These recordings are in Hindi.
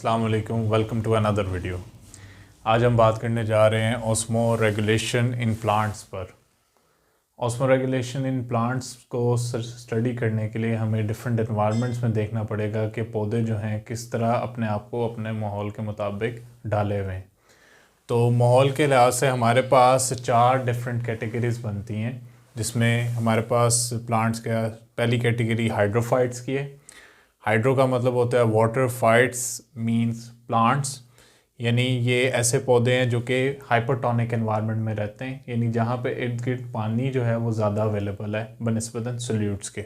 अस्सलाम वालेकुम, वेलकम टू अनदर वीडियो। आज हम बात करने जा रहे हैं ऑस्मो रेगुलेशन इन प्लांट्स पर। ऑस्मो रेगुलेशन इन प्लांट्स को स्टडी करने के लिए हमें डिफरेंट एनवायरनमेंट्स में देखना पड़ेगा कि पौधे जो हैं किस तरह अपने आप को अपने माहौल के मुताबिक डाले हुए हैं। तो माहौल के लिहाज से हमारे पास 4 डिफरेंट कैटेगरीज बनती हैं, जिसमें हमारे पास प्लांट्स का पहली कैटेगरी हाइड्रोफाइट्स की है। हाइड्रो का मतलब होता है वाटर, फाइट्स मींस प्लांट्स, यानी ये ऐसे पौधे हैं जो कि हाइपरटोनिक एनवायरनमेंट में रहते हैं, यानी जहाँ पे इर्द गिर्द पानी जो है वो ज़्यादा अवेलेबल है बनिस्बतन सोल्यूट्स के।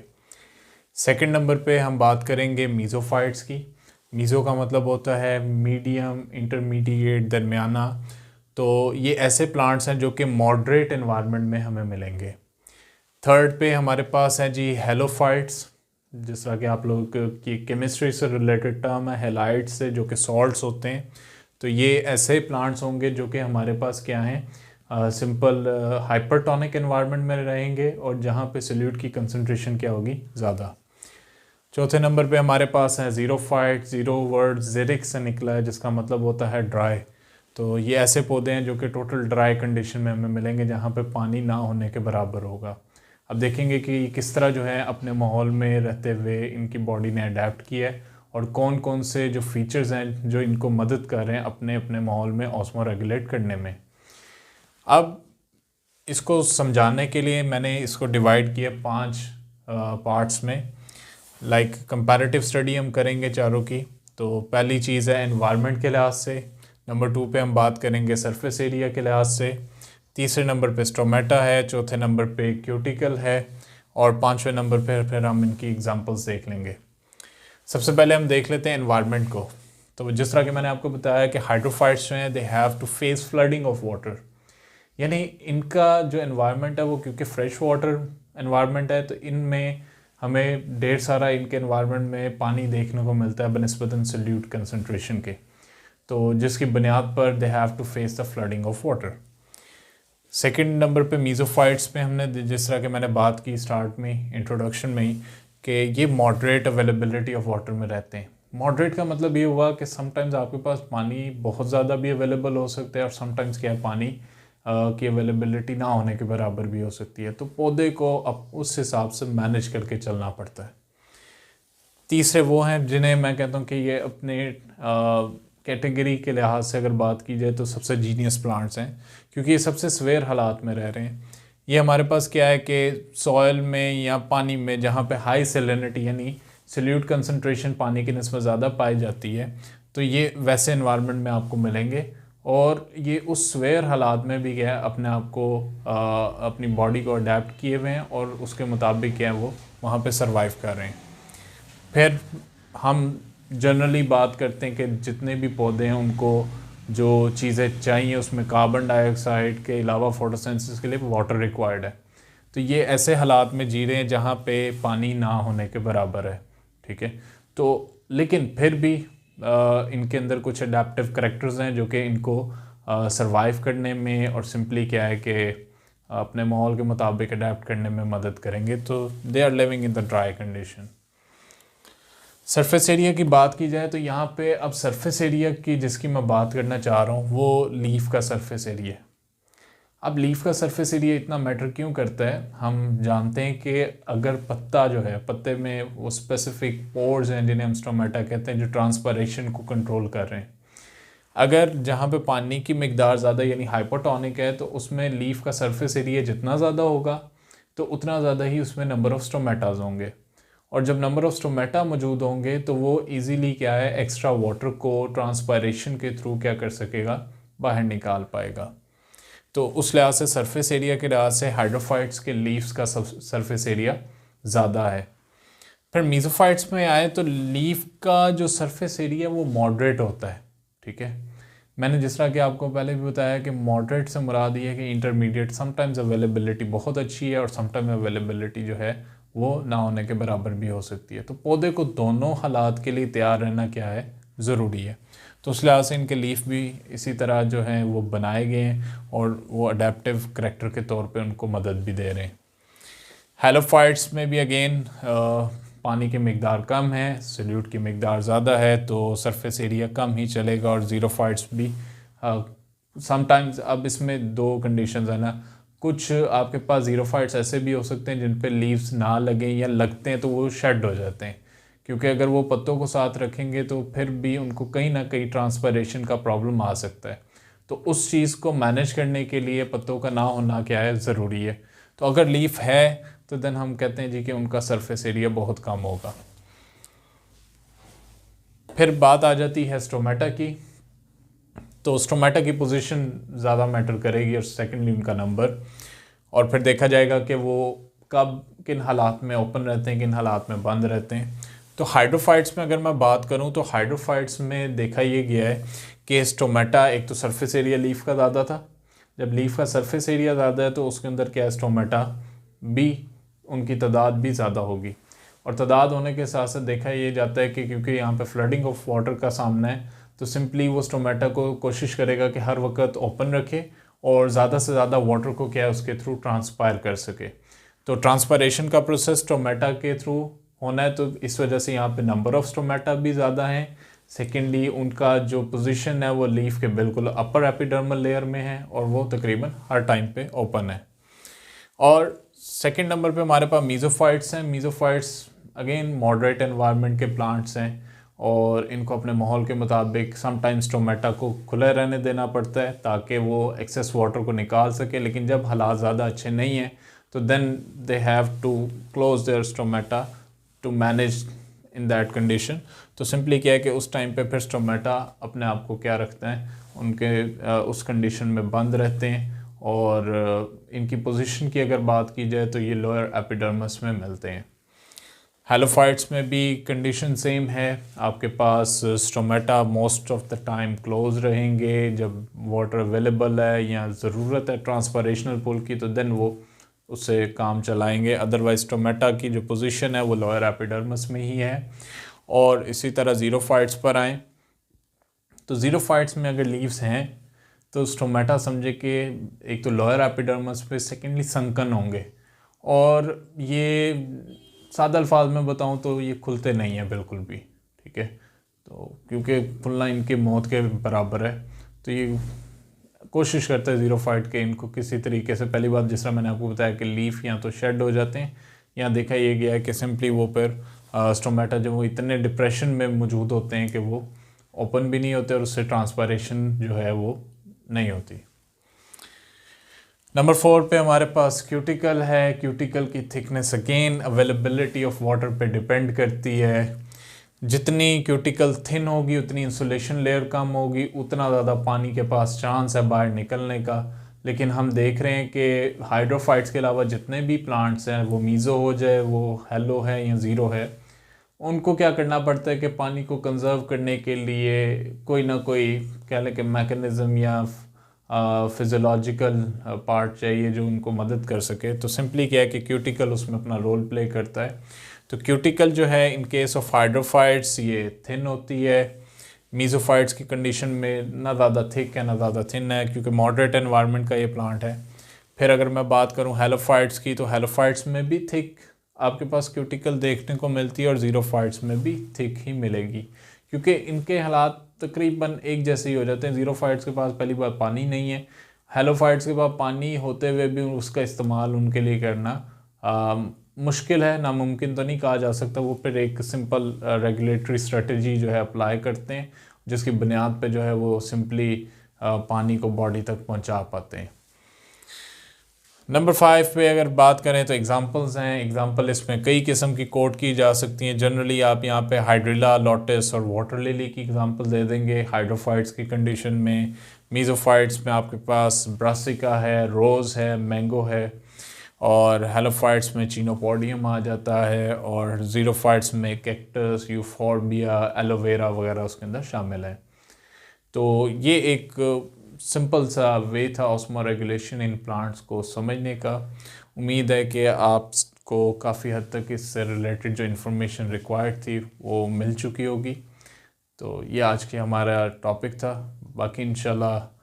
सेकंड नंबर पे हम बात करेंगे मीज़ोफाइट्स की। मीज़ो का मतलब होता है मीडियम, इंटरमीडिएट, दरमियाना। तो ये ऐसे प्लांट्स हैं जो कि मॉडरेट एनवायरनमेंट में हमें मिलेंगे। थर्ड पे हमारे पास है जी हेलोफाइट्स, जिस तरह कि आप लोग की केमिस्ट्री से रिलेटेड टर्म है हेलाइट्स से, जो कि सॉल्ट्स होते हैं। तो ये ऐसे प्लांट्स होंगे जो कि हमारे पास क्या हैं, सिंपल हाइपरटोनिक एनवायरनमेंट में रहेंगे और जहाँ पे सोल्यूट की कंसंट्रेशन क्या होगी, ज़्यादा। चौथे नंबर पे हमारे पास है ज़ीरोफाइट। ज़ीरो वर्ड ज़ेरिक से निकला है, जिसका मतलब होता है ड्राई। तो ये ऐसे पौधे हैं जो कि टोटल ड्राई कंडीशन में हमें मिलेंगे, जहाँ पे पानी ना होने के बराबर होगा। अब देखेंगे कि किस तरह जो है अपने माहौल में रहते हुए इनकी बॉडी ने अडेप्ट किया है और कौन कौन से जो फीचर्स हैं जो इनको मदद कर रहे हैं अपने अपने माहौल में ऑस्मो रेगुलेट करने में। अब इसको समझाने के लिए मैंने इसको डिवाइड किया 5 पार्ट्स में। लाइक कंपैरेटिव स्टडी हम करेंगे चारों की। तो पहली चीज़ है एनवायरनमेंट के लिहाज से। नंबर 2 पे हम बात करेंगे सरफेस एरिया के लिहाज से। तीसरे नंबर पे स्टोमेटा है। चौथे नंबर पे क्यूटिकल है। और 5वें नंबर पे फिर हम इनकी एग्जांपल्स देख लेंगे। सबसे पहले हम देख लेते हैं एनवायरनमेंट को। तो जिस तरह कि मैंने आपको बताया कि हाइड्रोफाइट्स जो हैं they have to face flooding of water, यानी इनका जो एनवायरनमेंट है वो क्योंकि फ्रेश वाटर एनवायरनमेंट है, तो इनमें हमें ढेर सारा इनके एनवायरनमेंट में पानी देखने को मिलता है बनस्बतन सोल्यूट कंसनट्रेशन के, तो जिसकी बुनियाद पर they have to face the flooding of water. Second number पे मीज़ोफाइट्स पे हमने जिस तरह के मैंने बात की स्टार्ट में इंट्रोडक्शन में ही कि ये मॉडरेट अवेलेबिलिटी ऑफ वाटर में रहते हैं। मॉडरेट का मतलब ये हुआ कि समटाइम्स आपके पास पानी बहुत ज़्यादा भी अवेलेबल हो सकता है और समटाइम्स क्या है पानी की अवेलेबिलिटी ना होने के बराबर भी हो सकती है। तो पौधे को अब उस हिसाब से मैनेज करके चलना पड़ता है। तीसरे वो हैं जिन्हें मैं कहता हूँ कि ये अपने कैटेगरी के लिहाज से अगर बात की जाए तो सबसे जीनियस प्लांट्स हैं, क्योंकि ये सबसे स्वेयर हालात में रह रहे हैं। ये हमारे पास क्या है कि सॉयल में या पानी में जहाँ पे हाई सेलिनिटी यानी सोल्यूट कंसंट्रेशन पानी की निस्बत ज़्यादा पाई जाती है, तो ये वैसे इन्वायरमेंट में आपको मिलेंगे। और ये उस स्वेयर हालात में भी क्या है अपने आप को अपनी बॉडी को अडेप्ट किए हुए हैं और उसके मुताबिक क्या है वो वहाँ पे सरवाइव कर रहे हैं। फिर हम जनरली बात करते हैं कि जितने भी पौधे हैं उनको जो चीज़ें चाहिए उसमें कार्बन डाइऑक्साइड के अलावा फोटोसिंथेसिस के लिए वाटर रिक्वायर्ड है। तो ये ऐसे हालात में जी रहे हैं जहाँ पे पानी ना होने के बराबर है, ठीक है। तो लेकिन फिर भी इनके अंदर कुछ अडेप्टिव करैक्टर्स हैं जो कि इनको सरवाइव करने में और सिंपली क्या है कि अपने माहौल के मुताबिक अडेप्ट करने में मदद करेंगे। तो they are living in the dry condition. Surface area की बात की जाए तो यहाँ पे अब सरफेस एरिया की जिसकी मैं बात करना चाह रहा हूँ वो लीफ का सरफेस एरिया। अब लीफ का सरफेस एरिया इतना मैटर क्यों करता है, हम जानते हैं कि अगर पत्ता जो है पत्ते में वो स्पेसिफिक पोर्स हैं जिन्हें हम स्टोमेटा कहते हैं जो ट्रांसपरेशन को कंट्रोल कर रहे हैं। अगर जहाँ पे पानी की मिकदार ज़्यादा यानी हाइपोटोनिक है तो उसमें लीफ का सरफेस एरिया जितना ज़्यादा होगा तो उतना ज़्यादा ही उसमें नंबर ऑफ़ स्टोमेटाज होंगे, और जब नंबर ऑफ़ स्टोमेटा मौजूद होंगे तो वो इजीली क्या है एक्स्ट्रा वाटर को ट्रांसपायरेशन के थ्रू क्या कर सकेगा, बाहर निकाल पाएगा। तो उस लिहाज से सरफेस एरिया के लिहाज से हाइड्रोफाइट्स के लीव्स का सरफेस एरिया ज़्यादा है। फिर मीज़ोफाइट्स में आए तो लीफ का जो सरफेस एरिया वो मॉडरेट होता है, ठीक है। मैंने जिस तरह कि आपको पहले भी बताया कि मॉडरेट से मुराद ये है कि इंटरमीडिएट, समटाइम्स अवेलेबिलिटी बहुत अच्छी है और समटाइम्स अवेलेबिलिटी जो है वो ना होने के बराबर भी हो सकती है। तो पौधे को दोनों हालात के लिए तैयार रहना क्या है, ज़रूरी है। तो उस लिहाज से इनके लीफ भी इसी तरह जो हैं वो बनाए गए हैं और वो अडेप्टिव करैक्टर के तौर पे उनको मदद भी दे रहे हैं। हेलोफाइट्स में भी अगेन पानी की मकदार कम है, सोल्यूट की मकदार ज़्यादा है, तो सरफेस एरिया कम ही चलेगा और ज़ीरोफाइट्स भी समटाइम्स। अब इसमें दो कंडीशंस है ना, कुछ आपके पास ज़ीरोफाइट्स ऐसे भी हो सकते हैं जिन पे लीव्स ना लगें या लगते हैं तो वो शेड हो जाते हैं, क्योंकि अगर वो पत्तों को साथ रखेंगे तो फिर भी उनको कहीं ना कहीं ट्रांसपरेशन का प्रॉब्लम आ सकता है। तो उस चीज़ को मैनेज करने के लिए पत्तों का ना होना क्या है, ज़रूरी है। तो अगर लीफ है तो देन हम कहते हैं जी कि उनका सरफेस एरिया बहुत कम होगा। फिर बात आ जाती है स्टोमेटा की। तो स्टोमेटा की पोजीशन ज़्यादा मैटर करेगी और सेकेंडली उनका नंबर, और फिर देखा जाएगा कि वो कब किन हालात में ओपन रहते हैं, किन हालात में बंद रहते हैं। तो हाइड्रोफाइट्स में अगर मैं बात करूं तो हाइड्रोफाइट्स में देखा ये गया है कि स्टोमेटा, एक तो सरफेस एरिया लीफ का ज़्यादा था, जब लीफ का सरफेस एरिया ज़्यादा है तो उसके अंदर क्या है, स्टोमेटा भी, उनकी तादाद भी ज़्यादा होगी। और तादाद होने के साथ साथ देखा ये जाता है कि क्योंकि यहाँ पे फ्लडिंग ऑफ वाटर का सामना है, तो सिंपली वो स्टोमेटा को कोशिश करेगा कि हर वक्त ओपन रखे और ज़्यादा से ज़्यादा वाटर को क्या है उसके थ्रू ट्रांसपायर कर सके। तो ट्रांसपायरेशन का प्रोसेस स्टोमेटा के थ्रू होना है, तो इस वजह से यहाँ पे नंबर ऑफ स्टोमेटा भी ज़्यादा हैं। सेकेंडली उनका जो पोजीशन है वो लीफ के बिल्कुल अपर एपिडर्मल लेयर में है और वो तकरीबन हर टाइम पे ओपन है। और सेकेंड नंबर पे हमारे पास मीज़ोफाइट्स हैं। मीज़ोफाइट्स अगेन मॉडरेट एनवायरनमेंट के प्लांट्स हैं और इनको अपने माहौल के मुताबिक समटाइम्स स्टोमेटा को खुला रहने देना पड़ता है ताकि वो एक्सेस वाटर को निकाल सके, लेकिन जब हालात ज़्यादा अच्छे नहीं हैं तो then they have to close their stomata to manage in that condition. तो सिंपली क्या है कि उस टाइम पे फिर स्टोमेटा अपने आप को क्या रखते हैं, उनके उस कंडीशन में बंद रहते हैं। और इनकी पोजीशन की अगर बात की जाए तो ये लोअर एपिडर्मस में मिलते हैं। हेलोफाइट्स में भी कंडीशन सेम है, आपके पास stomata most of the time close रहेंगे। जब वाटर अवेलेबल है या ज़रूरत है ट्रांसपरेशनल पुल की तो देन वो उससे काम चलाएंगे, अदरवाइज स्टोमेटा की जो पोजीशन है वो लोअर एपिडर्मस में ही है। और इसी तरह ज़ीरोफाइट्स पर आएँ तो ज़ीरोफाइट्स में अगर लीव्स हैं तो स्टोमेटा समझे कि एक तो लोअर एपिडर्मस पे, सेकेंडली संकन होंगे और ये सादा अल्फाज में बताऊं तो ये खुलते नहीं हैं बिल्कुल भी, ठीक है। तो क्योंकि खुलना इनके मौत के बराबर है, तो ये कोशिश करते हैं ज़ीरोफाइट के इनको किसी तरीके से, पहली बात जिस तरह मैंने आपको बताया कि लीफ या तो शेड हो जाते हैं या देखा ये गया है कि सिंपली वो फिर स्टोमेटा जब वो इतने डिप्रेशन में मौजूद होते हैं कि वो ओपन भी नहीं होते और उससे ट्रांसपायरेशन जो है वो नहीं होती। नंबर 4 पे हमारे पास क्यूटिकल है। क्यूटिकल की thickness again availability of water पे डिपेंड करती है। जितनी क्यूटिकल थिन होगी उतनी इंसुलेशन लेयर कम होगी, उतना ज़्यादा पानी के पास चांस है बाहर निकलने का। लेकिन हम देख रहे हैं कि हाइड्रोफाइट्स के अलावा जितने भी प्लांट्स हैं, वो मीज़ो हो जाए, वो हेलो है या ज़ीरो है, उनको क्या करना पड़ता है कि पानी को कंजर्व करने के लिए कोई ना कोई कह लें कि मैकेनिज़्म या फिज़ोलॉजिकल पार्ट चाहिए जो उनको मदद कर सके। तो सिंपली क्या है कि क्यूटिकल उसमें अपना रोल प्ले करता है। तो क्यूटिकल जो है इन केस ऑफ हाइड्रोफाइट्स ये थिन होती है, मीज़ोफाइट्स की कंडीशन में ना ज़्यादा थिक है ना ज़्यादा थिन है, क्योंकि मॉडरेट एनवायरनमेंट का ये प्लांट है। फिर अगर मैं बात करूँ हेलोफाइट्स की, तो हेलोफाइट्स में भी थिक आपके पास क्यूटिकल देखने को मिलती है और ज़ीरोफाइट्स में भी थिक ही मिलेगी, क्योंकि इनके हालात तकरीबन एक जैसे ही हो जाते हैं। ज़ीरोफाइट्स के पास पहली बार पानी नहीं है, हेलोफाइट्स के पास पानी होते हुए भी उसका इस्तेमाल उनके लिए करना मुश्किल है, नामुमकिन तो नहीं कहा जा सकता। वो फिर एक सिंपल रेगुलेटरी स्ट्रेटजी जो है अप्लाई करते हैं, जिसकी बुनियाद पे जो है वो सिंपली पानी को बॉडी तक पहुंचा पाते हैं। नंबर 5 पे अगर बात करें तो एग्जांपल्स हैं। एग्जांपल इसमें कई किस्म की कोट की जा सकती हैं। जनरली आप यहाँ पे हाइड्रिला, लोटस और वाटर लिली की एग्जांपल दे देंगे हाइड्रोफाइट्स की कंडीशन में। मीज़ोफाइट्स में आपके पास ब्रासिका है, रोज़ है, मैंगो है, और हेलोफाइट्स में चीनोपोडियम आ जाता है, और ज़ीरोफाइट्स में कैक्टस, यूफोर्बिया, एलोवेरा वगैरह उसके अंदर शामिल है। तो ये एक सिंपल सा वे था ऑस्मो रेगुलेशन इन प्लांट्स को समझने का। उम्मीद है कि आपको काफ़ी हद तक इससे रिलेटेड जो इन्फॉर्मेशन रिक्वायर्ड थी वो मिल चुकी होगी। तो ये आज की हमारा टॉपिक था। बाकी इंशाल्लाह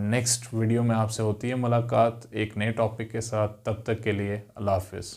नेक्स्ट वीडियो में आपसे होती है मुलाकात एक नए टॉपिक के साथ। तब तक के लिए अल्लाह हाफ़िज़।